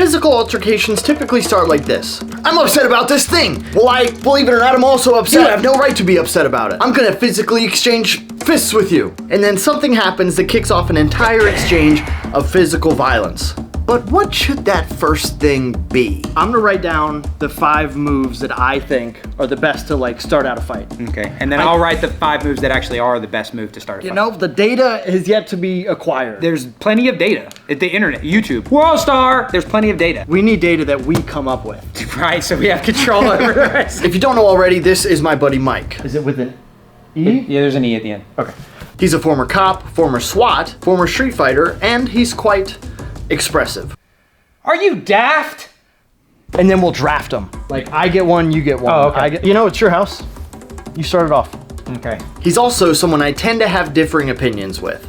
physical altercations typically start like this. I'm upset about this thing. Well, believe it or not, I'm also upset. You have no right to be upset about it. I'm gonna physically exchange fists with you. And then something happens that kicks off an entire exchange of physical violence. But what should that first thing be? I'm gonna write down the 5 moves that I think are the best to like start out a fight. Okay, and then I'll write the 5 moves that actually are the best move to start a fight. You know, the data is yet to be acquired. There's plenty of data at the internet, YouTube, World Star. There's plenty of data. We need data that we come up with. Right, so we have control over the rest. If you don't know already, this is my buddy Mike. Is it with an E? Yeah, there's an E at the end. Okay. He's a former cop, former SWAT, former street fighter, and he's quite expressive. Are you daft? And then we'll draft them. Like, I get one, you get one. Oh, okay. You know, it's your house. You started off. Okay. He's also someone I tend to have differing opinions with.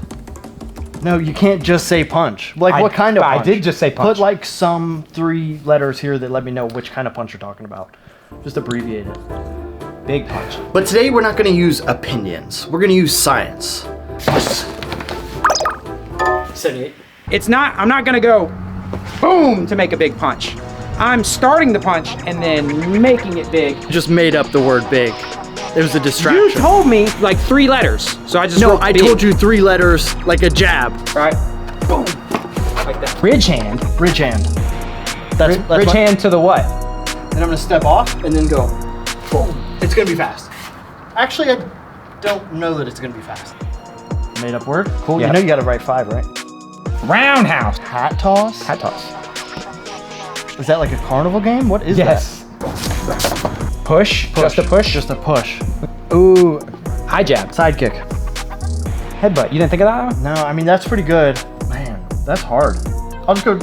No, you can't just say punch. Like, what kind of punch? I did just say punch. Put like some 3 letters here that let me know which kind of punch you're talking about. Just abbreviate it. Big punch. But today we're not gonna use opinions. We're gonna use science. 78. It's not, I'm not gonna go boom to make a big punch. I'm starting the punch and then making it big. Just made up the word big. It was a distraction. You told me like 3 letters, so I just No, wrote I big. told you 3 letters like a jab. Right? Boom. Like that. Bridge hand. Bridge hand. That's Bridge hand to the what? And I'm gonna step off and then go boom. It's gonna be fast. Actually, I don't know that it's gonna be fast. Made up word? Cool. Yep. You know you gotta write 5, right? Roundhouse. Hat toss? Hat toss. Is that like a carnival game? What is that? Push. Just a push. Just a push. Ooh. High jab. Side kick. Headbutt. You didn't think of that one? No, I mean, that's pretty good. Man, that's hard. I'll just go,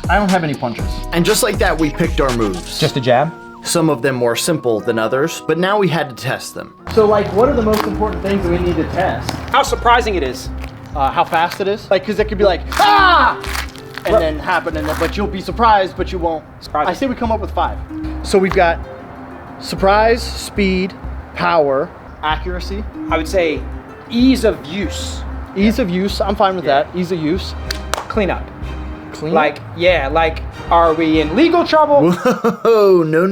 I don't have any punches. And just like that, we picked our moves. Just a jab? Some of them more simple than others, but now we had to test them. So like, what are the most important things we need to test? How surprising it is. How fast it is. Like, cause it could be like, ah! And then happen, but you'll be surprised, but you won't. Surprising. I say we come up with 5. So we've got surprise, speed, power, accuracy. I would say ease of use. Ease of use, I'm fine with that. Ease of use. Cleanup. Clean? Like, yeah, like, are we in legal trouble? Whoa, no.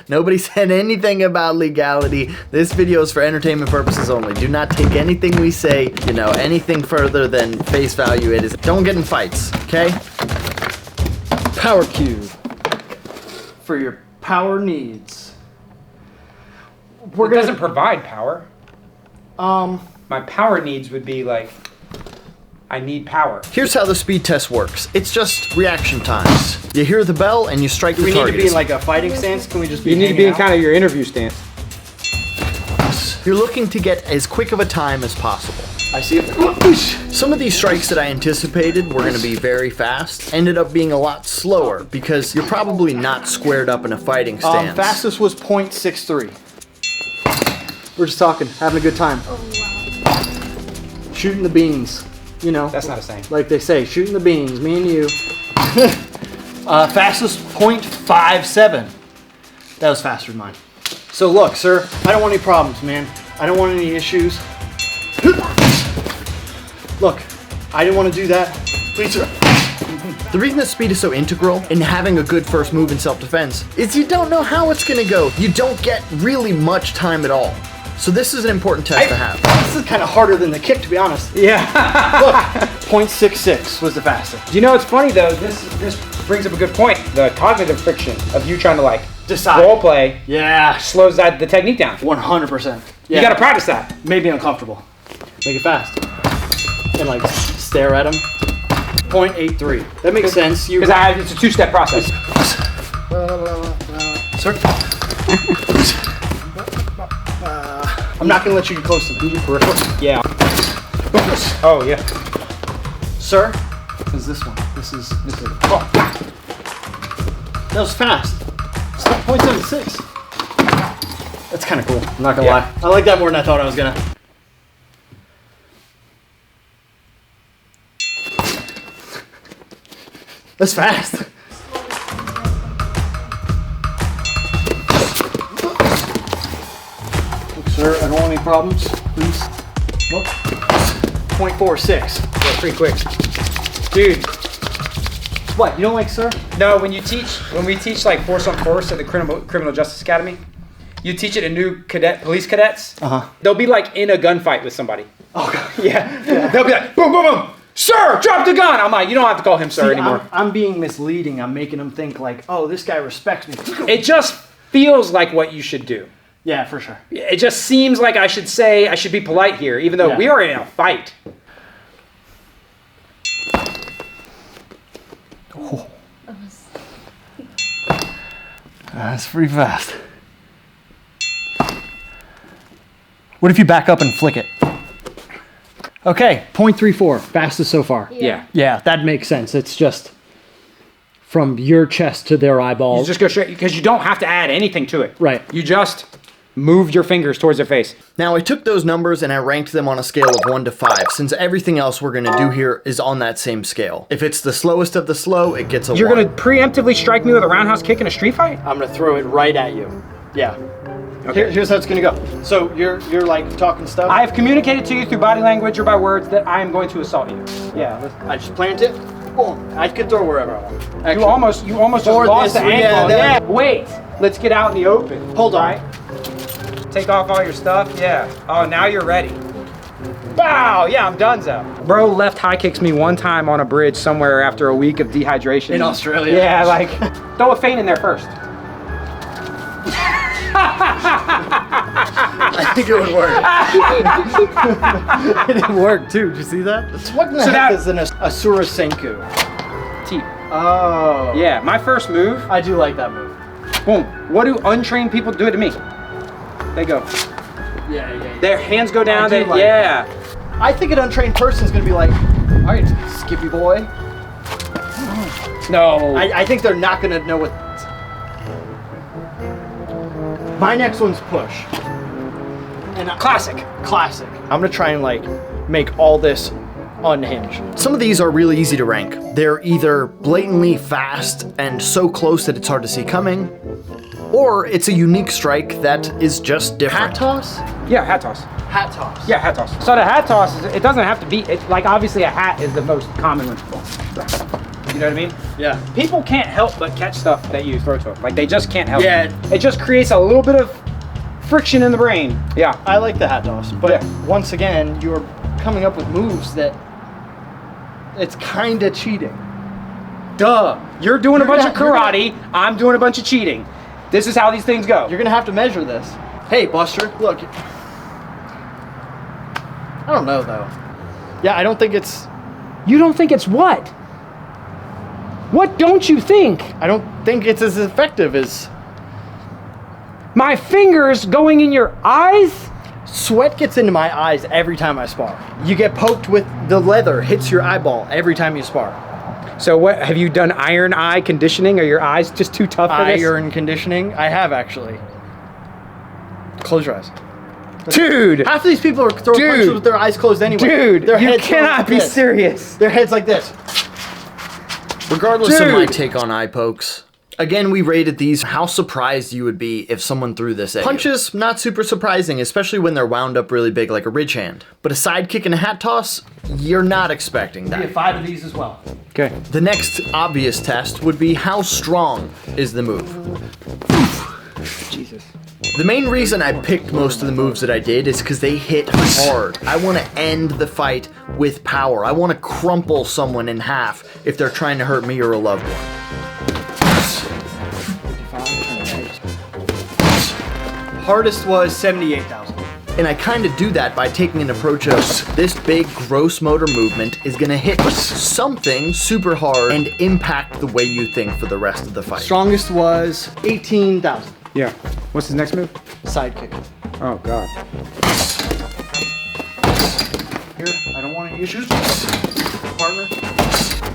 Nobody said anything about legality. This video is for entertainment purposes only. Do not take anything we say, anything further than face value. It is. Don't get in fights, okay? Power cube. For your power needs. It doesn't provide power. My power needs would be like, I need power. Here's how the speed test works. It's just reaction times. You hear the bell and you strike the target. We need to be in like a fighting stance? Can we just be You need to be in out? kind of your interview stance. You're looking to get as quick of a time as possible. I see it. Some of these strikes that I anticipated were gonna be very fast ended up being a lot slower because you're probably not squared up in a fighting stance. Fastest was 0.63. We're just talking, having a good time. Oh, wow. Shooting the beans. That's not a saying. Like they say, shooting the beans, me and you. Fastest 0.57. That was faster than mine. So look, sir, I don't want any problems, man. I don't want any issues. Look, I didn't want to do that. Please, sir. The reason that speed is so integral in having a good first move in self-defense is you don't know how it's gonna go. You don't get really much time at all. So this is an important test to have. This is kind of harder than the kick, to be honest. Yeah. Look, 0.66 was the fastest. You know, it's funny though, this brings up a good point. The cognitive friction of you trying to like Decide. role play Yeah, slows the technique down. 100%. You Yeah. gotta practice that. Made me uncomfortable. Make it fast. And like stare at him. 0.83. That makes sense. You. Because it's a 2-step process. Sir. I'm not gonna let you get close to me. Yeah. Oh yeah. Sir. Is this one? This is. Oh. That was fast. It's 0.76. That's kind of cool. I'm not gonna lie. I like that more than I thought I was gonna. That's fast. Look, sir, I don't want any problems. Please. Look. 0.46. Yeah, pretty quick. Dude, What? You don't like sir? No, when we teach like force on force at the Criminal Justice Academy, you teach it to new police cadets. They'll be like in a gunfight with somebody. Oh God. Yeah. They'll be like, boom, boom, boom. Sir, drop the gun. I'm like, you don't have to call him sir anymore. I'm being misleading. I'm making them think like, oh, this guy respects me. It just feels like what you should do. Yeah, for sure. It just seems like I should be polite here, even though we are in a fight. Oh. That's pretty fast. What if you back up and flick it? Okay, 0.34, fastest so far. Yeah. Yeah, that makes sense. It's just from your chest to their eyeball. You just go straight, because you don't have to add anything to it. Right. You just move your fingers towards their face. Now I took those numbers and I ranked them on a scale of 1 to 5, since everything else we're gonna do here is on that same scale. If it's the slowest of the slow, it gets a 1. You're gonna preemptively strike me with a roundhouse kick in a street fight? I'm gonna throw it right at you. Yeah. Okay. Here's how it's gonna go. So you're like talking stuff. I have communicated to you through body language or by words that I am going to assault you. Yeah. I just plant it. Boom. I could throw wherever I want. Actually, You almost just lost the ankle. Yeah. Wait. Let's get out in the open. Hold on. Right? Take off all your stuff. Yeah. Oh, now you're ready. Bow. Yeah, I'm donezo. Bro left high kicks me one time on a bridge somewhere after a week of dehydration. In Australia. Yeah, like throw a feint in there first. I think it would work. It worked too. Did you see that? What in the heck is an Asura Senku? Teep. Oh. Yeah, my first move. I do like that move. Boom. What do untrained people do to me? They go. Yeah. Their hands go down. I do like that. I think an untrained person is gonna be like, all right, Skippy boy. No. I think they're not gonna know what. My next one's push. And Classic. I'm gonna try and like make all this unhinged. Some of these are really easy to rank. They're either blatantly fast and so close that it's hard to see coming, or it's a unique strike that is just different. Hat toss? Yeah, hat toss. Hat toss. Yeah, hat toss. So the hat toss, it doesn't have to be, like obviously a hat is the most common one. You know what I mean? Yeah. People can't help but catch stuff that you throw to them. Like they just can't help. Yeah. It just creates a little bit of friction in the brain. Yeah. I like the hat toss, but Yeah. once again, you're coming up with moves that it's kind of cheating. Duh. You're doing a You're bunch of gonna- karate. I'm doing a bunch of cheating. This is how these things go. You're gonna have to measure this. Hey, Buster, look. I don't know though. Yeah, I don't think it's. You don't think it's what? What don't you think? I don't think it's as effective as. My fingers going in your eyes? Sweat gets into my eyes every time I spar. You get poked with the leather, hits your eyeball every time you spar. So what, have you done iron eye conditioning? Are your eyes just too tough for this? Iron conditioning? I have actually. Close your eyes. Dude! Half of these people are throwing punches with their eyes closed anyway. Dude, Their you heads go cannot like be this. serious. Their heads like this. Regardless of my Dude. take on eye pokes, again, we rated these how surprised you would be if someone threw this at you. Punches, not super surprising, especially when they're wound up really big like a ridge hand. But a side kick and a hat toss, you're not expecting that. 5 of these as well. Okay. The next obvious test would be how strong is the move. Jesus. The main reason I picked most of the moves that I did is because they hit hard. I want to end the fight with power. I want to crumple someone in half if they're trying to hurt me or a loved one. Hardest was 78,000. And I kind of do that by taking an approach of this big gross motor movement is going to hit something super hard and impact the way you think for the rest of the fight. Strongest was 18,000. Yeah. What's his next move? Side kick. Oh, God. Here, I don't want to use yours. Partner,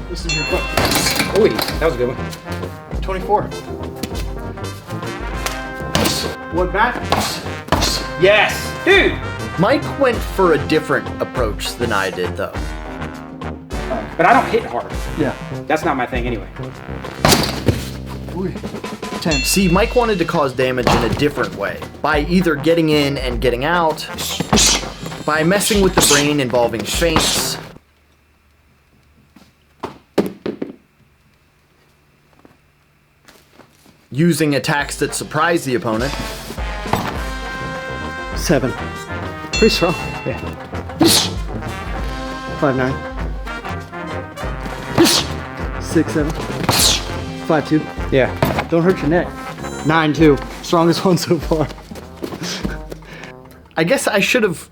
this is your foot. Oh, that was a good one. 24. One back. Yes! Dude! Mike went for a different approach than I did, though. But I don't hit hard. Yeah. That's not my thing anyway. Ooh. 10. See, Mike wanted to cause damage in a different way, by either getting in and getting out, by messing with the brain involving feints. using attacks that surprise the opponent. 7. Pretty strong. Yeah. 5-9. 6-7. 5-2. Yeah. Don't hurt your neck. 9-2. Strongest one so far. I guess I should have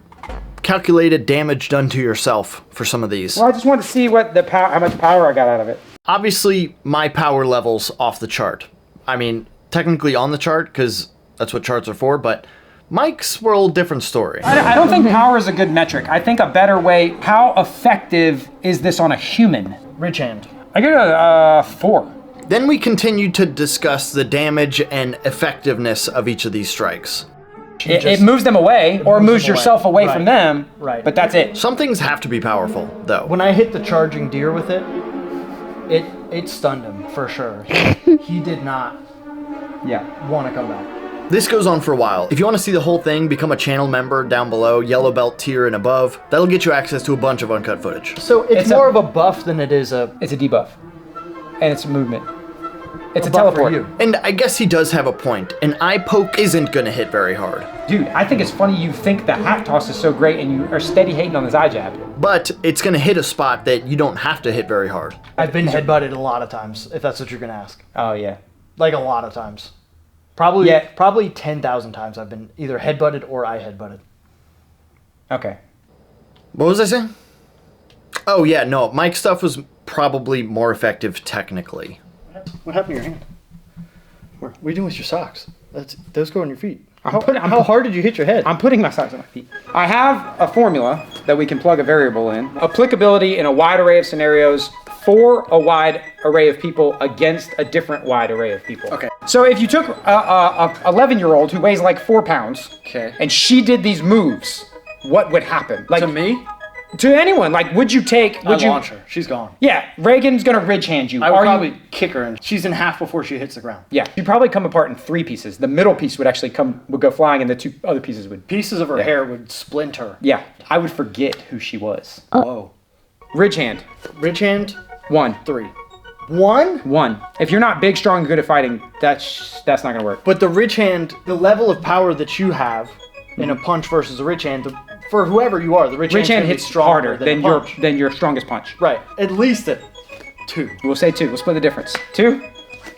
calculated damage done to yourself for some of these. Well, I just wanted to see what the how much power I got out of it. Obviously, my power level's off the chart. I mean, technically on the chart, because that's what charts are for, but Mike's were a little different story. I don't think power is a good metric. I think a better way, how effective is this on a human? Ridge hand. I get a 4. Then we continued to discuss the damage and effectiveness of each of these strikes. It moves them away, or moves them yourself away from Right. them, Right. but that's it. Some things have to be powerful, though. When I hit the charging deer with it, it stunned him for sure. He did not Yeah. want to come back. This goes on for a while. If you want to see the whole thing, become a channel member down below, yellow belt tier and above. That'll get you access to a bunch of uncut footage. So it's more of a buff than it is a It's a debuff. And it's a movement. It's a buff for teleport. you. And I guess he does have a point. An eye poke isn't gonna hit very hard. Dude, I think it's funny you think the hat toss is so great and you are steady hating on this eye jab. But it's gonna hit a spot that you don't have to hit very hard. I've been headbutted a lot of times, if that's what you're gonna ask. Oh, yeah. Like a lot of times. Probably Yeah. probably 10,000 times I've been either headbutted or I headbutted. Okay. What was I saying? Oh yeah, no, Mike's stuff was probably more effective technically. What happened to your hand? What are you doing with your socks? Those go on your feet. I'm How hard did you hit your head? I'm putting my socks on my feet. I have a formula that we can plug a variable in. Applicability in a wide array of scenarios for a wide array of people against a different wide array of people. Okay. So if you took a 11-year-old who weighs like 4 pounds, Okay. and she did these moves, what would happen? Like To me? to anyone? Like, would you take? Would I you? launch her. She's gone. Yeah, Reagan's gonna ridge hand you. I would Are probably you? kick her, and she's in half before she hits the ground. Yeah, you'd probably come apart in 3 pieces. The middle piece would actually would go flying, and the 2 other pieces would. Pieces of her hair would splinter. Yeah, I would forget who she was. Whoa. Ridge hand, Ridge hand, 1. 3. 1? 1. If you're not big, strong, and good at fighting, that's not gonna work. But the ridge hand, the level of power that you have in a punch versus a ridge hand, for whoever you are, the ridge Ridge hand hand's gonna be hits stronger harder than than your strongest punch. Right. At least at 2. We'll say 2. We'll split the difference. 2.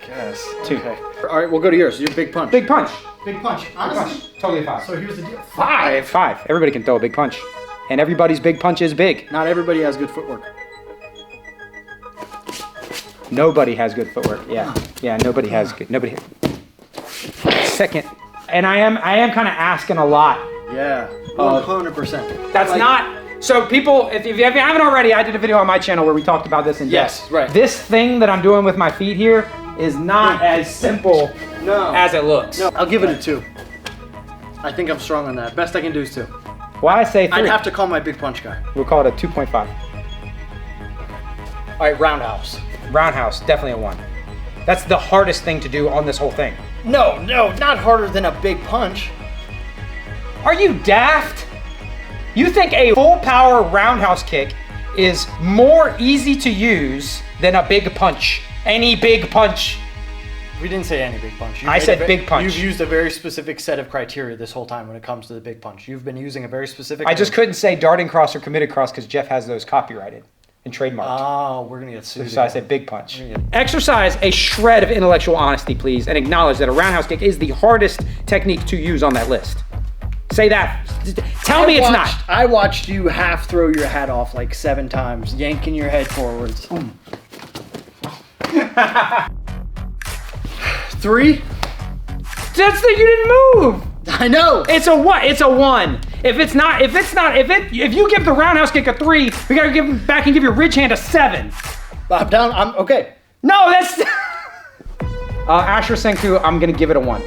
Yes. 2. Okay. All right, we'll go to yours. Your big punch. Big punch. Big punch. Honestly. Totally 5. So here's the deal. 5. 5. Everybody can throw a big punch, and everybody's big punch is big. Not everybody has good footwork. Nobody has good footwork. Yeah. Yeah. Nobody has good. Nobody. Second, and I am kind of asking a lot. Yeah. 100%. That's not. So people, if you haven't already, I did a video on my channel where we talked about this in Yes, depth. right. This thing that I'm doing with my feet here is not as simple No. as it looks. No, I'll give it a 2. I think I'm strong on that. Best I can do is 2. Why I say 3? I'd have to call my big punch guy. We'll call it a 2.5. All right, roundhouse. Roundhouse, definitely a 1. That's the hardest thing to do on this whole thing. No, not harder than a big punch. Are you daft? You think a full power roundhouse kick is more easy to use than a big punch? Any big punch? We didn't say any big punch. I said big punch. You've used a very specific set of criteria this whole time when it comes to the big punch. You've been using a very specific. I just couldn't say darting cross or committed cross because Jeff has those copyrighted and trademarked. Oh, we're gonna get sued. So I said big punch. Exercise a shred of intellectual honesty, please, and acknowledge that a roundhouse kick is the hardest technique to use on that list. Say that. Tell me it's not. I watched you half throw your hat off like 7 times, yanking your head forwards. 3? That's the you didn't move. I know. It's a what? It's a 1. If you give the roundhouse kick a 3, we gotta give him back and give your ridge hand a 7. I'm down. I'm okay. No, that's. Asher Senku, I'm gonna give it a 1.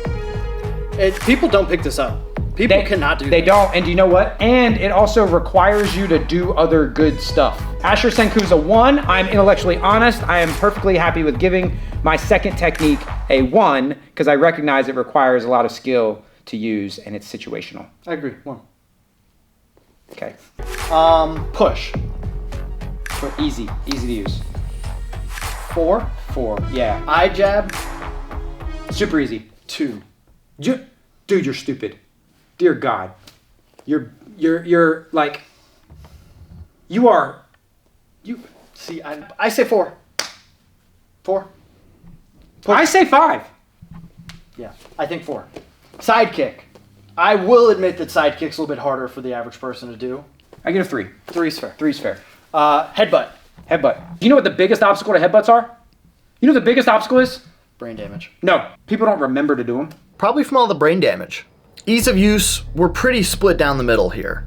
People don't pick this up. People cannot do. They this. don't, and do you know what? And it also requires you to do other good stuff. Asher Senku's a 1. I'm intellectually honest. I am perfectly happy with giving my second technique a 1 because I recognize it requires a lot of skill to use and it's situational. I agree. 1. Okay. Push. Easy to use. 4. 4. Yeah. Eye jab. Super easy. 2. Dude, you're stupid. Dear God. You're like, you are, you. See, I say 4. 4. I say 5. Yeah, I think 4. Sidekick. I will admit that sidekick's a little bit harder for the average person to do. I get a 3. 3's fair. 3's fair. Headbutt. Headbutt. Do you know what the biggest obstacle to headbutts are? You know what the biggest obstacle is? Brain damage. No. People don't remember to do them. Probably from all the brain damage. Ease of use, we're pretty split down the middle here.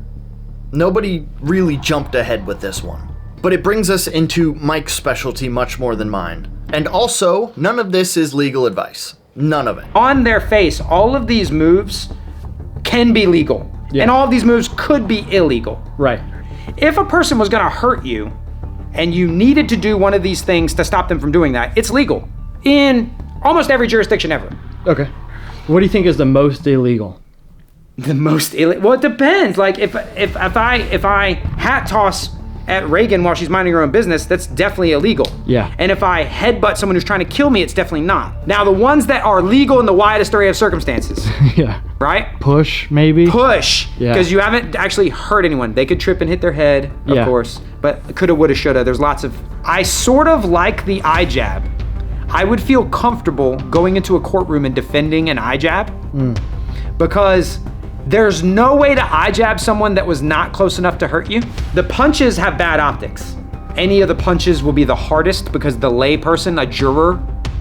Nobody really jumped ahead with this one. But it brings us into Mike's specialty much more than mine. And also, none of this is legal advice. None of it. On their face, all of these moves can be legal. Yeah. And all of these moves could be illegal. Right. If a person was gonna hurt you and you needed to do one of these things to stop them from doing that, it's legal in almost every jurisdiction ever. Okay. What do you think is the most illegal? The most illegal? Well, it depends. Like if I hat toss at Reagan while she's minding her own business, that's definitely illegal. Yeah. And if I headbutt someone who's trying to kill me, it's definitely not. Now, the ones that are legal in the widest array of circumstances, Yeah. right? Push, maybe? Push, Yeah. because you haven't actually hurt anyone. They could trip and hit their head, of Yeah. course, but coulda, woulda, shoulda. There's lots of. I sort of like the eye jab. I would feel comfortable going into a courtroom and defending an eye jab because there's no way to eye jab someone that was not close enough to hurt you. The punches have bad optics. Any of the punches will be the hardest because the lay person, a juror,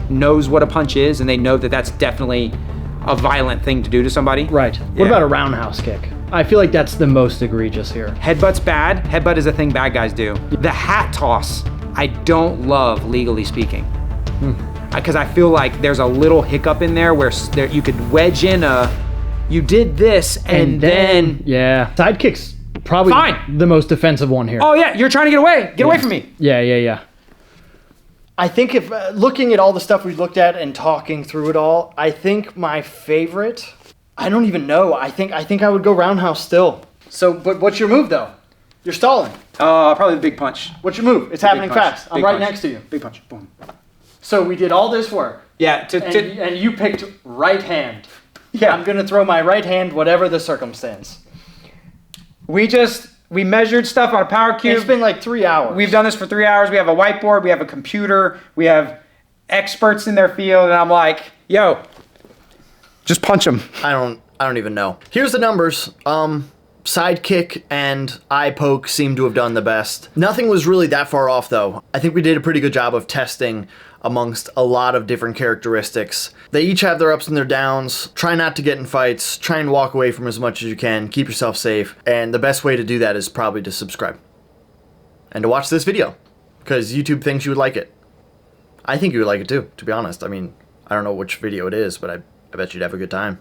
knows what a punch is and they know that that's definitely a violent thing to do to somebody. Right. What Yeah. about a roundhouse kick? I feel like that's the most egregious here. Headbutt's bad. Headbutt is a thing bad guys do. The hat toss, I don't love, legally speaking. Because I feel like there's a little hiccup in there where you could wedge in you did this and then. Yeah. Sidekick's probably Fine. the most defensive one here. Oh yeah, you're trying to get away. Get away from me. Yeah. I think if looking at all the stuff we looked at and talking through it all, I think my favorite, I don't even know. I think I would go roundhouse still. So, but what's your move though? You're stalling. Probably the big punch. What's your move? It's happening Big punch. fast. I'm Big right punch. next to you. Big punch. Boom. So we did all this work. Yeah. And you picked right hand. Yeah. I'm gonna throw my right hand, whatever the circumstance. We measured stuff on a power cube. It's been like 3 hours. We've done this for 3 hours. We have a whiteboard. We have a computer. We have experts in their field. And I'm like, yo, just punch them. I don't even know. Here's the numbers. Sidekick and eye poke seem to have done the best. Nothing was really that far off though. I think we did a pretty good job of testing amongst a lot of different characteristics. They each have their ups and their downs. Try not to get in fights. Try and walk away from as much as you can. Keep yourself safe. And the best way to do that is probably to subscribe. And to watch this video. Because YouTube thinks you would like it. I think you would like it too, to be honest. I mean, I don't know which video it is, but I bet you'd have a good time.